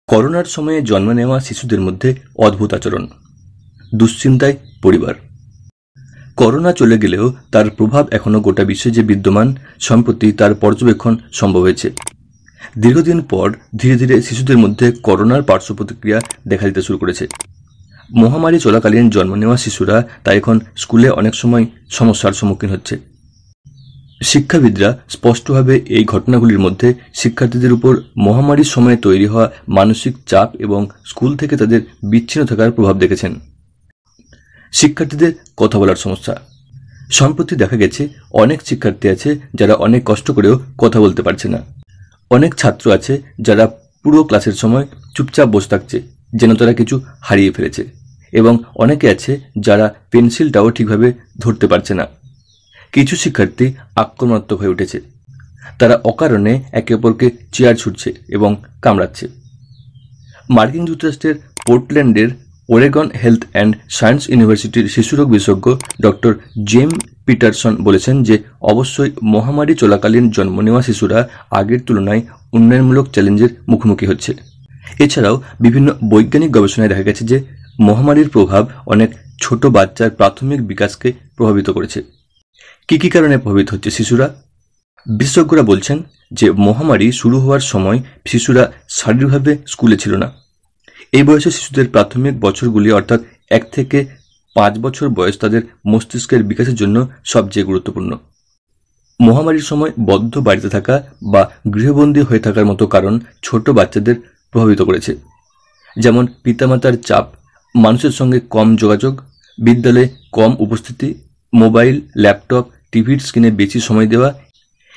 করোনার সময়ে জন্ম নেওয়া শিশুদের মধ্যে অদ্ভুত আচরণ, দুশ্চিন্তায় পরিবার। করোনা চলে গেলেও তার প্রভাব এখনও গোটা বিশ্বে যে বিদ্যমান, সম্প্রতি তার পর্যবেক্ষণ সম্ভব হয়েছে। দীর্ঘদিন পর ধীরে ধীরে শিশুদের মধ্যে করোনার পার্শ্ব প্রতিক্রিয়া দেখা দিতে শুরু করেছে। মহামারী চলাকালীন জন্ম নেওয়া শিশুরা তাই এখন স্কুলে অনেক সময় সমস্যার সম্মুখীন হচ্ছে। শিক্ষাবিদরা স্পষ্টভাবে এই ঘটনাগুলির মধ্যে শিক্ষার্থীদের উপর মহামারীর সময়ে তৈরি হওয়া মানসিক চাপ এবং স্কুল থেকে তাদের বিচ্ছিন্ন থাকার প্রভাব দেখেছেন। শিক্ষার্থীদের কথা বলার সমস্যা। সম্প্রতি দেখা গেছে অনেক শিক্ষার্থী আছে যারা অনেক কষ্ট করেও কথা বলতে পারছে না। অনেক ছাত্র আছে যারা পুরো ক্লাসের সময় চুপচাপ বসে থাকছে, যেন তারা কিছু হারিয়ে ফেলেছে, এবং অনেকে আছে যারা পেন্সিলটাও ঠিকভাবে ধরতে পারছে না। কিছু শিক্ষার্থী আক্রমণাত্মক হয়ে উঠেছে, তারা অকারণে একে অপরকে চেয়ার ছুটছে এবং কামড়াচ্ছে। মার্কিন যুক্তরাষ্ট্রের পোর্টল্যান্ডের ওরেগন হেলথ অ্যান্ড সায়েন্স ইউনিভার্সিটির শিশুরোগ বিশেষজ্ঞ ডক্টর জেম পিটারসন বলেছেন যে অবশ্যই মহামারী চলাকালীন জন্ম নেওয়া শিশুরা আগের তুলনায় উন্নয়নমূলক চ্যালেঞ্জের মুখোমুখি হচ্ছে। এছাড়াও বিভিন্ন বৈজ্ঞানিক গবেষণায় দেখা গেছে যে মহামারীর প্রভাব অনেক ছোট বাচ্চার প্রাথমিক বিকাশকে প্রভাবিত করেছে। কী কী কারণে প্রভাবিত হচ্ছে শিশুরা? বিশেষজ্ঞরা বলছেন যে মহামারী শুরু হওয়ার সময় শিশুরা শারীরিকভাবে স্কুলে ছিল না। এই বয়সে শিশুদের প্রাথমিক বছরগুলি অর্থাৎ 1 থেকে 5 বছর বয়স তাদের মস্তিষ্কের বিকাশের জন্য সবচেয়ে গুরুত্বপূর্ণ। মহামারীর সময় বদ্ধ বাড়িতে থাকা বা গৃহবন্দী হয়ে থাকার মতো কারণ ছোট বাচ্চাদের প্রভাবিত করেছে, যেমন পিতামাতার চাপ, মানুষের সঙ্গে কম যোগাযোগ, বিদ্যালয়ে কম উপস্থিতি, মোবাইল, ল্যাপটপ, টিভির স্ক্রিনে বেশি সময় দেওয়া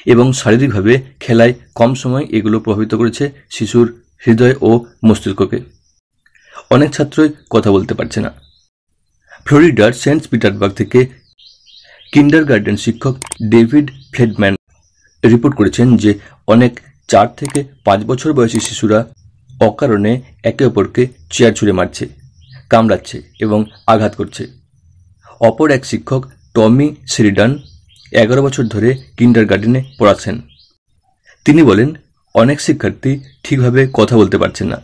এবং শারীরিকভাবে খেলায় কম সময়। এগুলো প্রভাবিত করেছে শিশুর হৃদয় ও মস্তিষ্ককে। অনেক ছাত্রই কথা বলতে পারছে না। ফ্লোরিডার সেন্ট পিটার্সবার্গ থেকে কিন্ডারগার্টেন শিক্ষক ডেভিড ফ্লেডম্যান রিপোর্ট করেছেন যে অনেক 4 থেকে 5 বছর বয়সী শিশুরা অকারণে একে অপরকে চেয়ার ছুঁড়ে মারছে, কামড়াচ্ছে এবং আঘাত করছে। অপর এক শিক্ষক টমি শেরিডান 11 বছর ধরে কিন্ডারগার্টেনে পড়াচ্ছেন। তিনি বলেন, অনেক শিক্ষার্থী ঠিকভাবে কথা বলতে পারছেন না,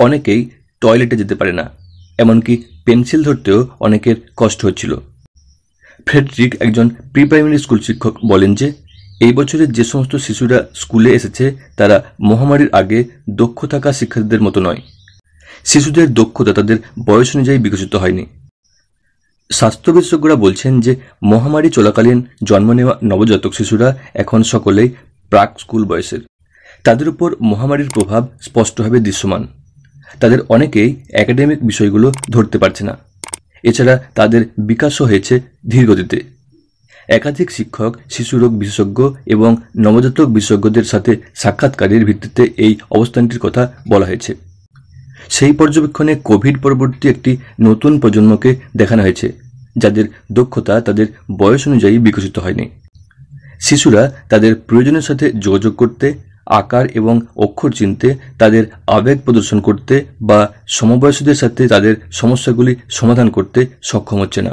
অনেকেই টয়লেটে যেতে পারে না, এমনকি পেন্সিল ধরতেও অনেকের কষ্ট হচ্ছিল। ফ্রেডরিক, একজন প্রি প্রাইমারি স্কুল শিক্ষক, বলেন যে এই বছরের যে সমস্ত শিশুরা স্কুলে এসেছে তারা মহামারীর আগে দক্ষ থাকা শিক্ষার্থীদের মতো নয়। শিশুদের দক্ষতা তাদের বয়স অনুযায়ী বিকশিত হয়নি। স্বাস্থ্য বিশেষজ্ঞরা বলছেন যে মহামারী চলাকালীন জন্ম নেওয়া নবজাতক শিশুরা এখন সকলেই প্রাক স্কুল বয়সের। তাদের উপর মহামারীর প্রভাব স্পষ্টভাবে দৃশ্যমান। তাদের অনেকেই একাডেমিক বিষয়গুলো ধরতে পারছে না। এছাড়া তাদের বিকাশও হয়েছে ধীর গতিতে। একাধিক শিক্ষক, শিশুরোগ বিশেষজ্ঞ এবং নবজাতক বিশেষজ্ঞদের সাথে সাক্ষাৎকারের ভিত্তিতে এই অবস্থানটির কথা বলা হয়েছে। সেই পর্যবেক্ষণে কোভিড পরবর্তী একটি নতুন প্রজন্মকে দেখানো হয়েছে যাদের দক্ষতা তাদের বয়স অনুযায়ী বিকশিত হয়নি। শিশুরা তাদের প্রয়োজনের সাথে যোগাযোগ করতে, আকার এবং অক্ষর চিনতে, তাদের আবেগ প্রদর্শন করতে বা সমবয়সীদের সাথে তাদের সমস্যাগুলি সমাধান করতে সক্ষম হচ্ছে না।